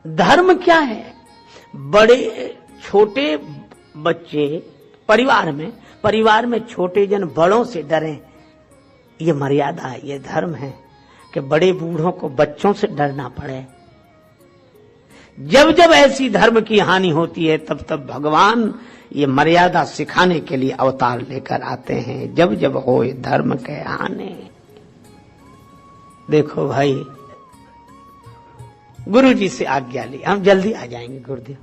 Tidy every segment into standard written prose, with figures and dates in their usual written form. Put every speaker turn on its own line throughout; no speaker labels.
धर्म क्या है? बड़े छोटे बच्चे परिवार में छोटे जन बड़ों से डरें, ये मर्यादा है, ये धर्म है कि बड़े बूढ़ों को बच्चों से डरना पड़े। जब जब ऐसी धर्म की हानि होती है तब तब भगवान ये मर्यादा सिखाने के लिए अवतार लेकर आते हैं। जब जब हो धर्म के हानि। देखो भाई, गुरु जी से आज्ञा ली, हम जल्दी आ जाएंगे गुरुदेव।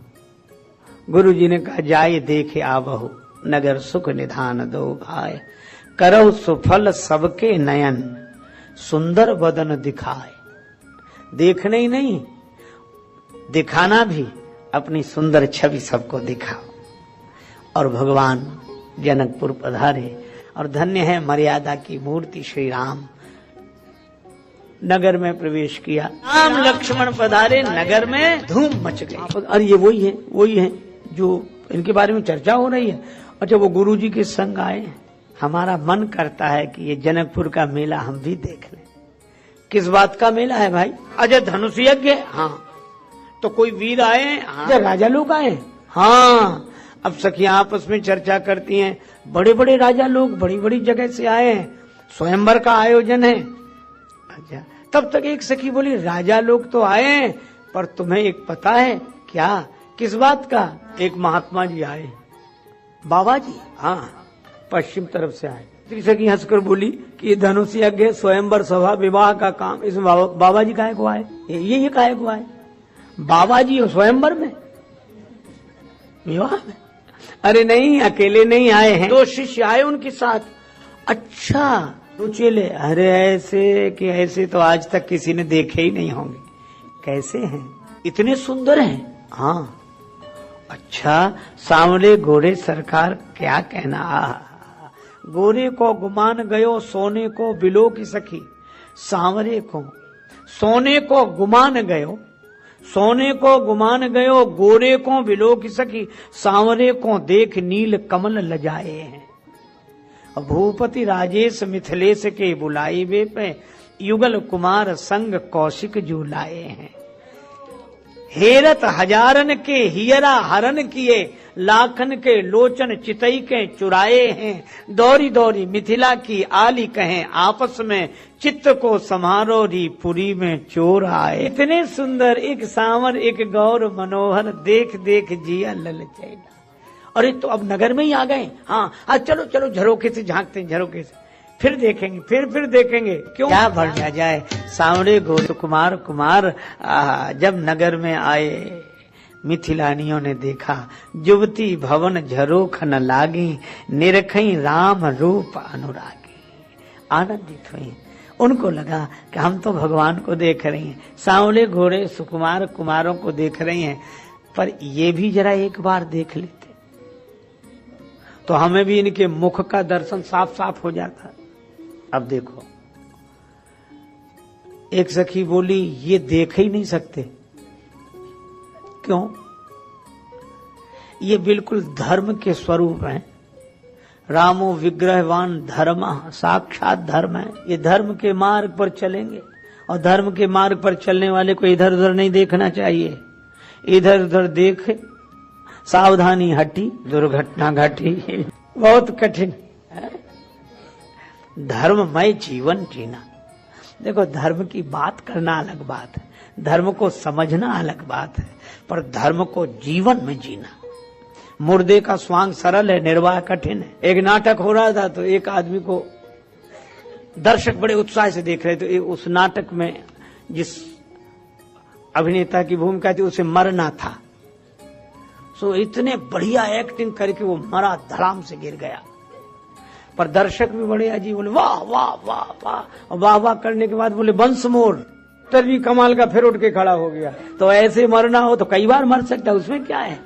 गुरु जी ने कहा, जाए देखे आवहु नगर सुख निधान दो भाई, करहु सुफल सबके नयन सुंदर बदन दिखाए। देखने ही नहीं, दिखाना भी, अपनी सुंदर छवि सबको दिखाओ। और भगवान जनकपुर पधारे और धन्य है मर्यादा की मूर्ति श्री राम। नगर में प्रवेश किया, राम लक्ष्मण पधारे, नगर में धूम मच गई। और ये वही है जो इनके बारे में चर्चा हो रही है। अच्छा, वो गुरु जी के संग आए। हमारा मन करता है कि ये जनकपुर का मेला हम भी देख लें। किस बात का मेला है भाई? अजय धनुष यज्ञ। हाँ, तो कोई वीर आए? हाँ। राजा लोग आए? हाँ। अब सखियां आपस में चर्चा करती हैं, बड़े बड़े राजा लोग बड़ी बड़ी जगह से आए हैं, स्वयंवर का आयोजन है। अच्छा, तब तक एक सखी बोली, राजा लोग तो आए हैं, पर तुम्हें एक पता है क्या? किस बात का? एक महात्मा जी आए, बाबा जी। हाँ, पश्चिम तरफ से आए। दूसरी सखी हंसकर बोली कि ये धनुष यज्ञ, स्वयंवर सभा, विवाह का काम, इसमें बाबा जी काहे को आए? ये काहे को आए? बाबा जी हो स्वयंवर में, विवाह में? अरे नहीं, अकेले नहीं आए हैं, 2 शिष्य आए उनके साथ। अच्छा, 2 चेले। अरे ऐसे कि ऐसे तो आज तक किसी ने देखे ही नहीं होंगे। कैसे हैं? इतने सुंदर हैं? हाँ। अच्छा, सांवले घोड़े, सरकार क्या कहना। गोरे को गुमान गयो, सोने को बिलो की सखी। सांवरे को सोने को गुमान गयो, सोने को गुमान गयो, गोरे को बिलो की सखी। सांवरे को देख नील कमल लजाए हैं। भूपति राजेश मिथिलेश के बुलाए वे पे, युगल कुमार संग कौशिक जो लाए हैं। हेरत हजारन के हियरा हरन किए, लाखन के लोचन चितई के चुराए हैं। दौरी दौरी मिथिला की आली कहें, आपस में चित्त को समारो री पुरी में चोर आए। इतने सुंदर, एक सांवर एक गौर मनोहर, देख देख जिया ललचेगा। अरे तो अब नगर में ही आ गए। हाँ, चलो चलो झरोखे से झांकते हैं, झरोखे से फिर देखेंगे, फिर देखेंगे। क्यों? क्या बढ़ जाए। सांवरे गोद कुमार जब नगर में आए, मिथिलानियों ने देखा, जुवती भवन झरोख न लागी, निरखई राम रूप अनुरागी। आनंदित हुई। उनको लगा कि हम तो भगवान को देख रही हैं, सांवले घोड़े सुकुमार कुमारों को देख रही हैं, पर ये भी जरा एक बार देख लेते तो हमें भी इनके मुख का दर्शन साफ साफ हो जाता। अब देखो, एक सखी बोली, ये देख ही नहीं सकते। क्यों? ये बिल्कुल धर्म के स्वरूप हैं। रामो विग्रहवान धर्म, साक्षात धर्म है। ये धर्म के मार्ग पर चलेंगे, और धर्म के मार्ग पर चलने वाले को इधर उधर नहीं देखना चाहिए। इधर उधर देखे, सावधानी हटी, दुर्घटना घटी। बहुत कठिन है धर्ममय जीवन जीना। देखो, धर्म की बात करना अलग बात है, धर्म को समझना अलग बात है, पर धर्म को जीवन में जीना। मुर्दे का स्वांग सरल है, निर्वाह कठिन है। एक नाटक हो रहा था तो एक आदमी को दर्शक बड़े उत्साह से देख रहे थे। उस नाटक में जिस अभिनेता की भूमिका थी उसे मरना था, सो इतने बढ़िया एक्टिंग करके वो मरा, धड़ाम से गिर गया। पर दर्शक भी बड़े अजीब, बोले वाह वाह वाह वाह, और वाह वाह करने के बाद बोले वंस मोर। भी कमाल का, फिर उठ के खड़ा हो गया। तो ऐसे मरना हो तो कई बार मर सकता है, उसमें क्या है।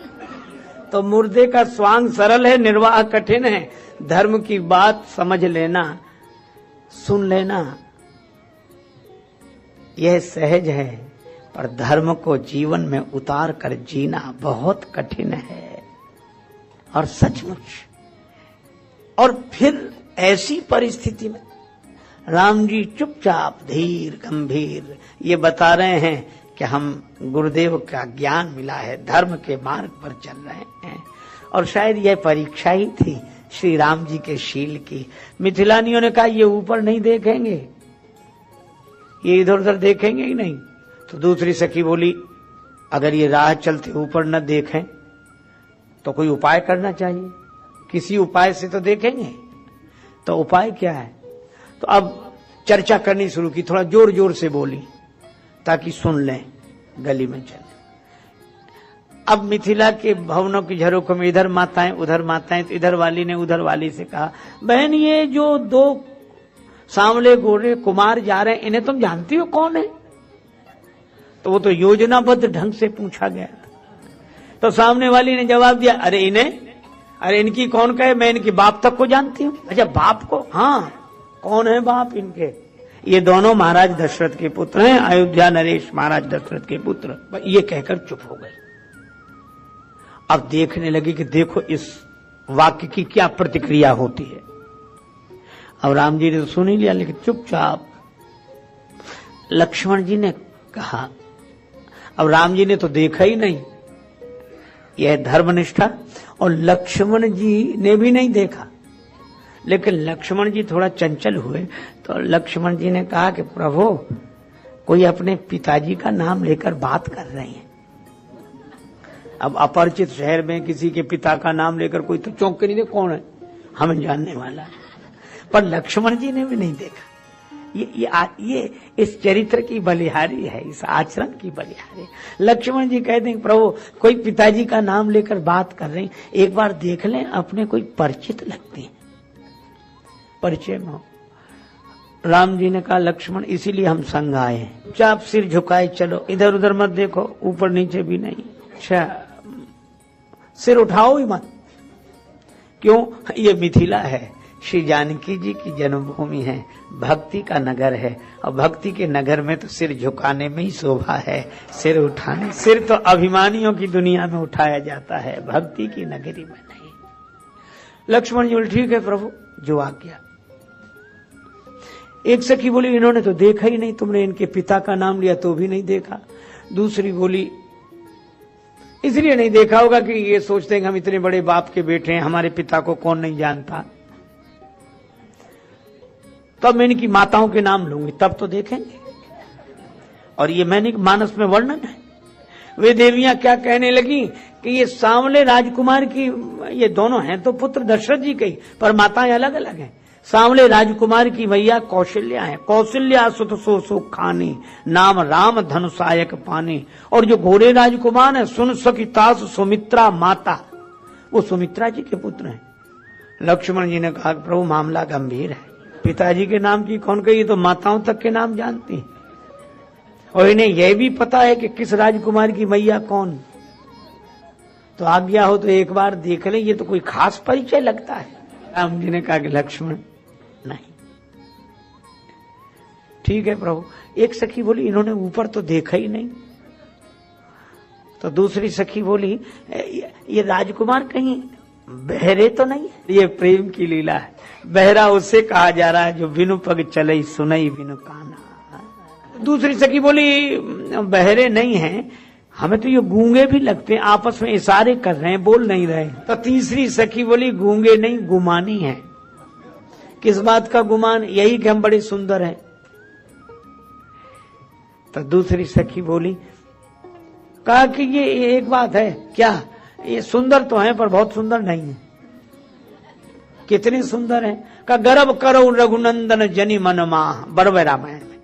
तो मुर्दे का स्वांग सरल है, निर्वाह कठिन है। धर्म की बात समझ लेना, सुन लेना, यह सहज है, पर धर्म को जीवन में उतार कर जीना बहुत कठिन है। और सचमुच, और फिर ऐसी परिस्थिति में राम जी चुपचाप धीर गंभीर ये बता रहे हैं कि हम गुरुदेव का ज्ञान मिला है, धर्म के मार्ग पर चल रहे हैं। और शायद यह परीक्षा ही थी श्री राम जी के शील की। मिथिलानियों ने कहा ये ऊपर नहीं देखेंगे, ये इधर उधर देखेंगे ही नहीं। तो दूसरी सखी बोली अगर ये राह चलते ऊपर न देखें तो कोई उपाय करना चाहिए, किसी उपाय से तो देखेंगे। तो उपाय क्या है? तो अब चर्चा करनी शुरू की, थोड़ा जोर जोर से बोली ताकि सुन लें, गली में चले। अब मिथिला के भवनों की झरोखों में इधर माताएं उधर माताएं, तो इधर वाली ने उधर वाली से कहा बहन ये जो दो सांवले गोरे कुमार जा रहे हैं इन्हें तुम जानती हो कौन है? तो वो तो योजनाबद्ध ढंग से पूछा गया। तो सामने वाली ने जवाब दिया अरे इन्हें, अरे इनकी कौन कहे, मैं इनकी बाप तक को जानती हूँ। अच्छा बाप को? हाँ। कौन है बाप इनके? ये दोनों महाराज दशरथ के पुत्र हैं, अयोध्या नरेश महाराज दशरथ के पुत्र। ये कहकर चुप हो गई। अब देखने लगी कि देखो इस वाक्य की क्या प्रतिक्रिया होती है। अब राम जी ने तो सुन ही लिया, लेकिन चुपचाप। लक्ष्मण जी ने कहा, अब राम जी ने तो देखा ही नहीं, यह धर्मनिष्ठा, और लक्ष्मण जी ने भी नहीं देखा। लेकिन लक्ष्मण जी थोड़ा चंचल हुए, तो लक्ष्मण जी ने कहा कि प्रभु कोई अपने पिताजी का नाम लेकर बात कर रहे हैं। अब अपरिचित शहर में किसी के पिता का नाम लेकर कोई तो चौंक के नहीं दे कौन है, हमें जानने वाला है। पर लक्ष्मण जी ने भी नहीं देखा। ये इस चरित्र की बलिहारी है, इस आचरण की बलिहारी। लक्ष्मण जी कहते हैं प्रभु कोई पिताजी का नाम लेकर बात कर रहे हैं, एक बार देख लें, अपने कोई परिचित लगते हैं, परिचय में हो। राम जी ने कहा लक्ष्मण इसीलिए हम संग आए हैं, चाप सिर झुकाए चलो, इधर उधर मत देखो, ऊपर नीचे भी नहीं। अच्छा सिर उठाओ ही मत। क्यों? ये मिथिला है, श्री जानकी जी की जन्मभूमि है, भक्ति का नगर है, और भक्ति के नगर में तो सिर झुकाने में ही शोभा है, सिर उठाने। सिर तो अभिमानियों की दुनिया में उठाया जाता है, भक्ति की नगरी में नहीं। लक्ष्मण जी बोले ठीक है प्रभु जो आज्ञा। एक सखी बोली इन्होंने तो देखा ही नहीं, तुमने इनके पिता का नाम लिया तो भी नहीं देखा। दूसरी बोली इसलिए नहीं देखा होगा कि ये सोचते हैं कि हम इतने बड़े बाप के बेटे हैं, हमारे पिता को कौन नहीं जानता। तब मैं इनकी माताओं के नाम लूंगी तब तो देखेंगे। और ये मैंने मानस में वर्णन है। वे देवियां क्या कहने लगी कि ये सांवले राजकुमार की, ये दोनों हैं तो पुत्र दशरथ जी के, पर माताएं अलग अलग हैं। सांवले राजकुमार की भैया कौशल्या है, कौशल्या सुत सो सुख खानी, नाम राम धनुषायक पानी। और जो घोड़े राजकुमार है सुन सकी तास सुमित्रा माता, वो सुमित्रा जी के पुत्र हैं। लक्ष्मण जी ने कहा प्रभु मामला गंभीर है, पिताजी के नाम की कौन कही, तो माताओं तक के नाम जानती, और इन्हें यह भी पता है कि किस राजकुमार की मैया कौन। तो आज्ञा हो तो एक बार देख ले, ये तो कोई खास परिचय लगता है। राम जी ने कहा कि लक्ष्मण नहीं। ठीक है प्रभु। एक सखी बोली इन्होंने ऊपर तो देखा ही नहीं। तो दूसरी सखी बोली ये राजकुमार कहीं बहरे तो नहीं है। ये प्रेम की लीला है, बहरा उससे कहा जा रहा है जो बिनु पग चले सुनई बिनु काना। दूसरी सखी बोली बहरे नहीं हैं, हमें तो ये गूंगे भी लगते हैं, आपस में इशारे कर रहे हैं, बोल नहीं रहे। तो तीसरी सखी बोली गूंगे नहीं गुमानी है। किस बात का गुमान? यही कि हम बड़े सुंदर हैं। तो दूसरी सखी बोली कहा कि ये एक बात है क्या, ये सुंदर तो हैं पर बहुत सुंदर नहीं है। कितने सुंदर हैं? का गर्भ करो रघुनंदन जनि मन माह। बड़े रामायण में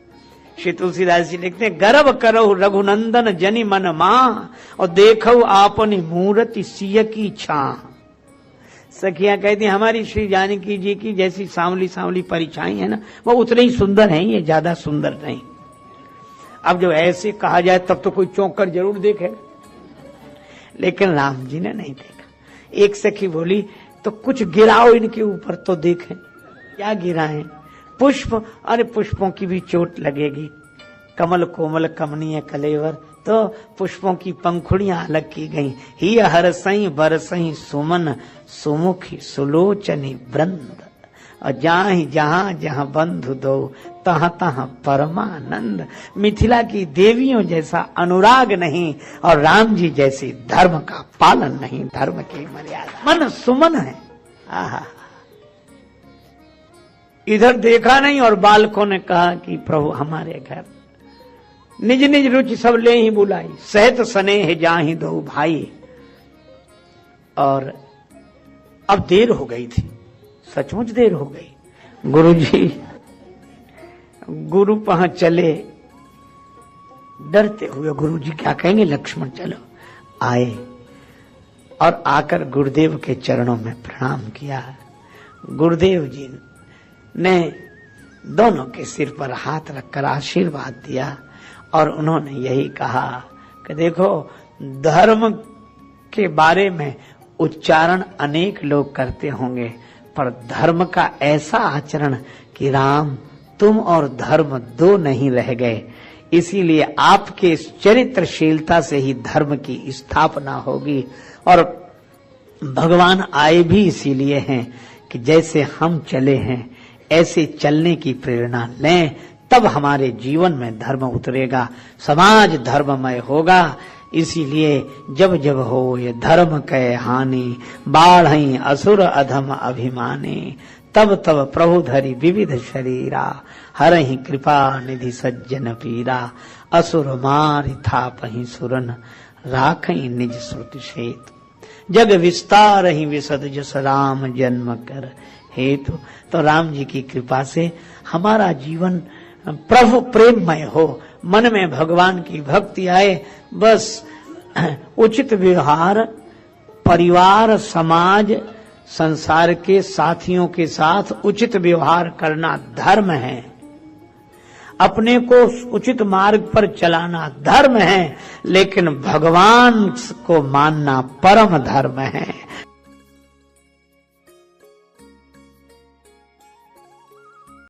श्री तुलसीदास जी लिखते हैं गर्भ करो रघुनंदन जनि मन माह, और देखो आपनी मूर्ति सिय की छाह। सखियां कहती हैं हमारी श्री जानकी जी की जैसी सांवली सांवली परिछाई है ना, वो उतने ही सुंदर हैं, ये ज्यादा सुंदर नहीं। अब जब ऐसे कहा जाए तब तो कोई चौंक कर जरूर देखे, लेकिन राम जी ने नहीं देखा। एक सखी बोली तो कुछ गिराओ इनके ऊपर तो देखें। क्या गिराएं? पुष्प। अरे पुष्पों की भी चोट लगेगी। कमल कोमल कमनीय कलेवर, तो पुष्पों की पंखुड़ियां अलग की गई। ही हर सई बरसई सुमन सुमुखी सुलोचनी वृंद। और जहाँ जहाँ बंधु दो तहाँ तहाँ परमानंद। मिथिला की देवियों जैसा अनुराग नहीं और राम जी जैसे धर्म का पालन नहीं, धर्म की मर्यादा। मन सुमन है। आहा, इधर देखा नहीं और बालकों ने कहा कि प्रभु हमारे घर निज निज रुचि सब ले ही बुलाई, सहत स्नेह जाहि दो भाई। और अब देर हो गई थी, सचमुच देर हो गई। गुरु वहां चले डरते हुए, गुरु जी क्या कहेंगे, लक्ष्मण चलो। आए और आकर गुरुदेव के चरणों में प्रणाम किया। गुरुदेव जी ने दोनों के सिर पर हाथ रखकर आशीर्वाद दिया और उन्होंने यही कहा कि देखो, धर्म के बारे में उच्चारण अनेक लोग करते होंगे, पर धर्म का ऐसा आचरण कि राम तुम और धर्म दो नहीं रह गए। इसीलिए आपके इस चरित्रशीलता से ही धर्म की स्थापना होगी। और भगवान आए भी इसीलिए हैं कि जैसे हम चले हैं ऐसे चलने की प्रेरणा लें, तब हमारे जीवन में धर्म उतरेगा, समाज धर्ममय होगा। इसीलिए जब जब हो ये धर्म कै हानि, बाढ़ई असुर अधम अभिमानी, तब तब प्रभु धरि विविध शरीरा, हरहि कृपा निधि सज्जन पीरा, असुर मारि थापहि सुरन, राखहि निज श्रुति सेतु, जग विस्तार ही विशद जस राम जन्म कर हेतु। तो राम जी की कृपा से हमारा जीवन प्रभु प्रेममय हो, मन में भगवान की भक्ति आए। बस उचित व्यवहार परिवार, समाज, संसार के साथियों के साथ उचित व्यवहार करना धर्म है। अपने को उचित मार्ग पर चलाना धर्म है, लेकिन भगवान को मानना परम धर्म है।